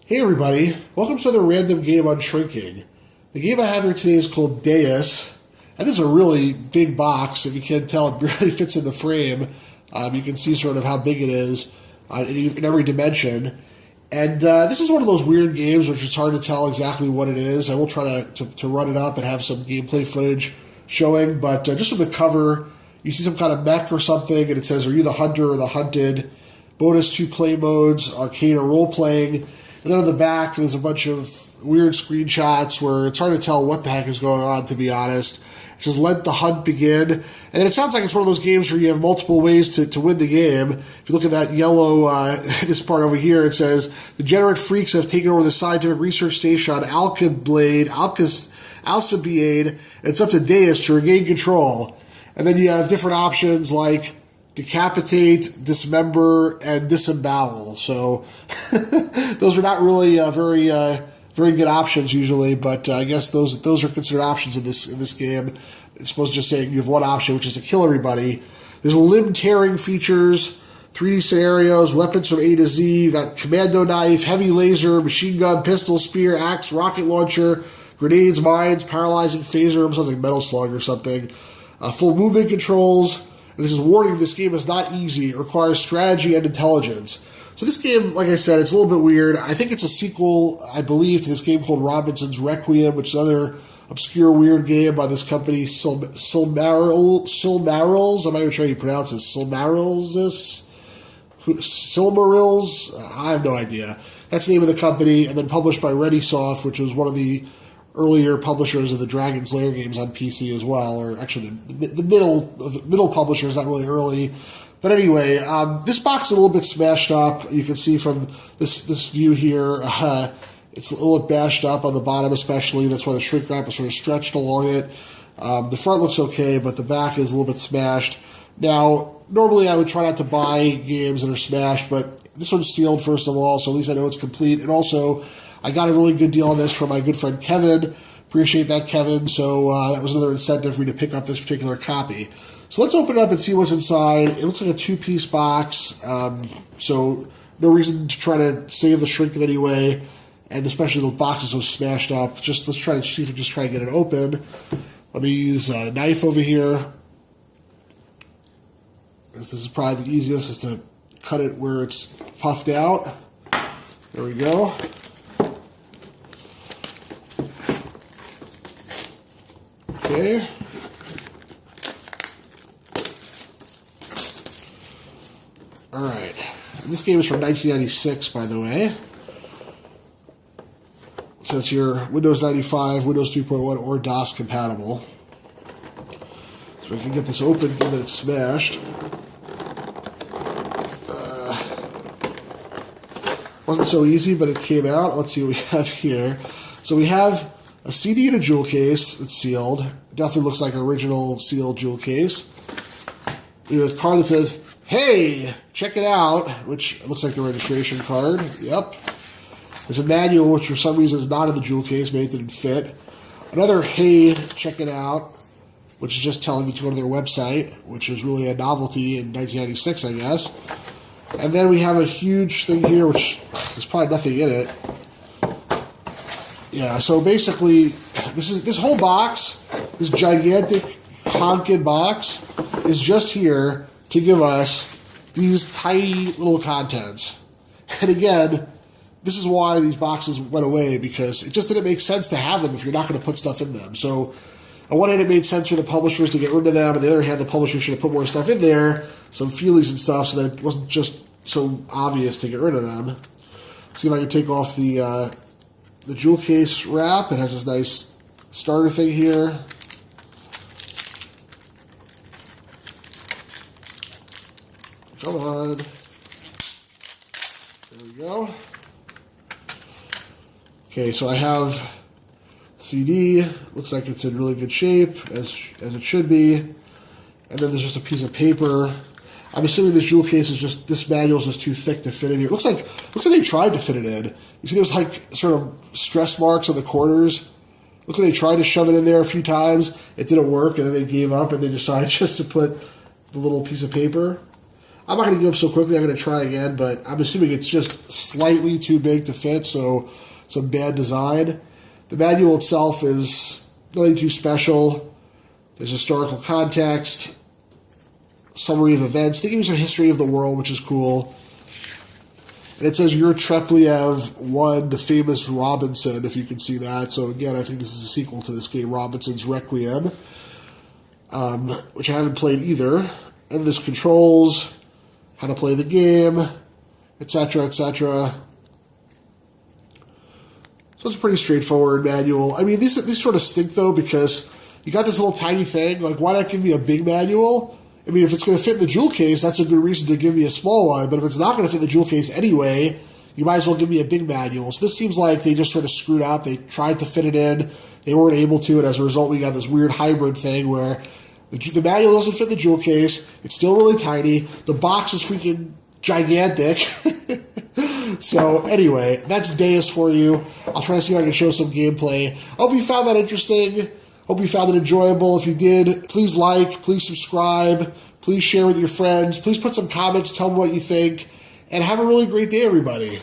Hey everybody, welcome to the random game Unshrinking. The game I have here today is called Deus, and this is a really big box. If you can't tell, it really fits in the frame. You can see sort of how big it is in every dimension. And this is one of those weird games which it's hard to tell exactly what it is. I will try to run it up and have some gameplay footage showing, but just from the cover, you see some kind of mech or something, and it says, "Are you the hunter or the hunted?" Bonus 2 play modes, arcade or role-playing. And then on the back, there's a bunch of weird screenshots where it's hard to tell what the heck is going on, to be honest. It says, "Let the hunt begin." And then it sounds like it's one of those games where you have multiple ways to win the game. If you look at that yellow, this part over here, it says, "Degenerate freaks have taken over the scientific research station on Alcibiade. It's up to Deus to regain control." And then you have different options like decapitate, dismember, and disembowel. So those are not really very good options usually, but I guess those are considered options in this game. It's supposed to just say you have one option, which is to kill everybody. There's limb tearing features, 3D scenarios, weapons from A to Z. You got commando knife, heavy laser, machine gun, pistol, spear, axe, rocket launcher, grenades, mines, paralyzing phaser. Sounds like Metal Slug or something. Full movement controls. And this is warning, this game is not easy. It requires strategy and intelligence. So this game, like I said, it's a little bit weird. I think it's a sequel, I believe, to this game called Robinson's Requiem, which is another obscure, weird game by this company, Silmarils. I'm not even sure how you pronounce this. Silmarils? I have no idea. That's the name of the company, and then published by ReadySoft, which was one of the earlier publishers of the Dragon's Lair games on PC as well, or actually the middle publishers, not really early. But anyway, this box is a little bit smashed up. You can see from this view here, it's a little bashed up on the bottom especially. That's why the shrink wrap is sort of stretched along it. The front looks okay, but the back is a little bit smashed. Now, normally I would try not to buy games that are smashed, but this one's sealed first of all, so at least I know it's complete. And also, I got a really good deal on this from my good friend Kevin. Appreciate that, Kevin. So that was another incentive for me to pick up this particular copy. So let's open it up and see what's inside. It looks like a 2-piece box, so no reason to try to save the shrink in any way, and especially the box is so smashed up. Let's try to see if we can just try to get it open. Let me use a knife over here. This is probably the easiest, is to cut it where it's puffed out. There we go. Okay. Alright. This game is from 1996, by the way. It says here, Windows 95, Windows 3.1, or DOS compatible. So we can get this open, given that it's smashed. Wasn't so easy, but it came out. Let's see what we have here. So we have a CD in a jewel case that's sealed. It definitely looks like an original sealed jewel case. We have a card that says, "Hey, check it out," which looks like the registration card. Yep. There's a manual, which for some reason is not in the jewel case. Maybe it didn't fit. Another "Hey, check it out," which is just telling you to go to their website, which was really a novelty in 1996, I guess. And then we have a huge thing here, which there's probably nothing in it. Yeah, so basically, this whole box, this gigantic honkin' box, is just here to give us these tiny little contents. And again, this is why these boxes went away, because it just didn't make sense to have them if you're not going to put stuff in them. So on one hand, it made sense for the publishers to get rid of them. On the other hand, the publishers should have put more stuff in there, some feelies and stuff, so that it wasn't just so obvious to get rid of them. Let's see if I can take off the jewel case wrap. It has this nice starter thing here. Come on. There we go. Okay, so I have CD. Looks like it's in really good shape, as it should be. And then there's just a piece of paper. I'm assuming this jewel case is just, this manual is just too thick to fit in here. Looks like they tried to fit it in. You see there's like sort of stress marks on the corners. Looks like they tried to shove it in there a few times. It didn't work, and then they gave up and they decided just to put the little piece of paper. I'm not going to give up so quickly. I'm going to try again, but I'm assuming it's just slightly too big to fit, so some bad design. The manual itself is nothing too special. There's historical context, summary of events. They give you some history of the world, which is cool. And it says you're Trepliev won the famous Robinson, if you can see that. So again, I think this is a sequel to this game, Robinson's Requiem, which I haven't played either. And there's controls, how to play the game, etc., etc. So it's a pretty straightforward manual. I mean, these sort of stink, though, because you got this little tiny thing. Like, why not give me a big manual? I mean, if it's going to fit in the jewel case, that's a good reason to give me a small one. But if it's not going to fit in the jewel case anyway, you might as well give me a big manual. So this seems like they just sort of screwed up. They tried to fit it in. They weren't able to. And as a result, we got this weird hybrid thing where the manual doesn't fit the jewel case. It's still really tiny. The box is freaking gigantic. So anyway, that's Deus for you. I'll try to see if I can show some gameplay. I hope you found that interesting. Hope you found it enjoyable. If you did, please like, please subscribe, please share with your friends, please put some comments, tell me what you think, and have a really great day, everybody.